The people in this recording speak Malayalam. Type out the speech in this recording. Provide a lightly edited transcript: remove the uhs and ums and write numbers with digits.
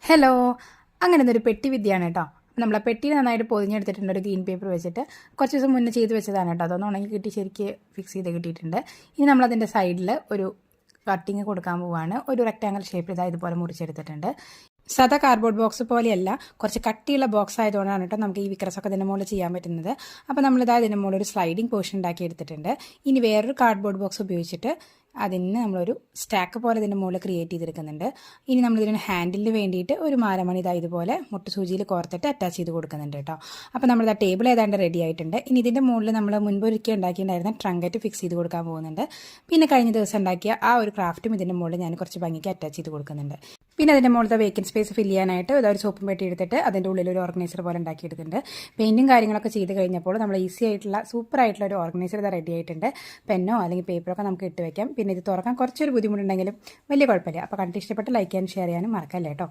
ഹലോ. അങ്ങനെ ഇതൊരു പെട്ടി വിദ്യയാണ് കേട്ടോ. നമ്മളെ പെട്ടി നന്നായിട്ട് പൊതിഞ്ഞെടുത്തിട്ടുണ്ട് ഒരു ഗ്രീൻ പേപ്പർ വെച്ചിട്ട്. കുറച്ച് ദിവസം മുന്നേ ചെയ്ത് വെച്ചതാണ് കേട്ടോ. അതൊന്നും ഉണങ്ങി കിട്ടി ശരിക്ക് ഫിക്സ് ചെയ്ത് കിട്ടിയിട്ടുണ്ട്. ഇനി നമ്മളതിൻ്റെ സൈഡിൽ ഒരു കട്ടിങ് കൊടുക്കാൻ പോവുകയാണ്. ഒരു റെക്റ്റാങ്കിൾ ഷേപ്പിൽ ഇതുപോലെ മുറിച്ചെടുത്തിട്ടുണ്ട്. സാധാ കാർഡ്ബോർഡ് ബോക്സ് പോലെയല്ല, കുറച്ച് കട്ടിയുള്ള ബോക്സ് ആയതുകൊണ്ടാണ് കേട്ടോ നമുക്ക് ഈ വിക്രസൊക്കെ ഇതിൻ്റെ മുകളിൽ ചെയ്യാൻ പറ്റുന്നത്. അപ്പോൾ നമ്മളിതാ ഇതിൻ്റെ മുകളിൽ ഒരു സ്ലൈഡിങ് പോർഷൻ ഉണ്ടാക്കി എടുത്തിട്ടുണ്ട്. ഇനി വേറൊരു കാർഡ്ബോർഡ് ബോക്സ് ഉപയോഗിച്ചിട്ട് അതിന് നമ്മളൊരു സ്റ്റാക്ക് പോലെ ഇതിൻ്റെ മുകളിൽ ക്രിയേറ്റ് ചെയ്തെടുക്കുന്നുണ്ട്. ഇനി നമ്മളിതിന് ഹാൻഡിലിന് വേണ്ടിയിട്ട് ഒരു മാരമണി ഇതുപോലെ മുട്ടുസൂചിയിൽ കോർത്തിട്ട് അറ്റാച്ച് ചെയ്ത് കൊടുക്കുന്നുണ്ട് കേട്ടോ. അപ്പോൾ നമ്മളിത് ആ ടേബിൾ ഏതാണ്ട് റെഡി ആയിട്ടുണ്ട്. ഇനി ഇതിൻ്റെ മുകളിൽ നമ്മൾ മുൻപ് ഒരിക്കൽ ഉണ്ടാക്കിയിട്ടുണ്ടായിരുന്ന ട്രങ്കറ്റ് ഫിക്സ് ചെയ്ത് കൊടുക്കാൻ പോകുന്നുണ്ട്. പിന്നെ കഴിഞ്ഞ ദിവസം ഉണ്ടാക്കിയ ആ ഒരു ക്രാഫ്റ്റും ഇതിൻ്റെ മുകളിൽ ഞാൻ കുറച്ച് ഭംഗിക്ക് അറ്റാച്ച് ചെയ്ത് കൊടുക്കുന്നുണ്ട്. പിന്നെ അതിൻ്റെ മുകളിലത്തെ വേക്കൻറ്റ് സ്പേസ് ഫില്ല് ചെയ്യാനായിട്ട് ഒരു സോപ്പും പെട്ടി എടുത്തിട്ട് അതിൻ്റെ ഉള്ളിൽ ഒരു ഓർഗനൈസർ പോലെ ഉണ്ടാക്കിയെടുത്തിട്ടുണ്ട്. പെയിൻറ്റും കാര്യങ്ങളൊക്കെ ചെയ്ത് കഴിഞ്ഞപ്പോൾ നമ്മൾ ഈസി ആയിട്ടുള്ള സൂപ്പർ ആയിട്ടുള്ള ഒരു ഓർഗനൈസർ ഇത് റെഡി ആയിട്ടുണ്ട്. പെന്നോ അല്ലെങ്കിൽ പേപ്പറൊക്കെ നമുക്ക് ഇട്ട് വയ്ക്കാം. പിന്നെ ഇത് തുറക്കാൻ കുറച്ചൊരു ബുദ്ധിമുട്ടുണ്ടെങ്കിലും വലിയ കുഴപ്പമില്ല. അപ്പോൾ കണ്ടിട്ട് ഇഷ്ടപ്പെട്ട് ലൈക്ക് ചെയ്യാനും ഷെയർ ചെയ്യാനും മറക്കല്ലേ കേട്ടോ.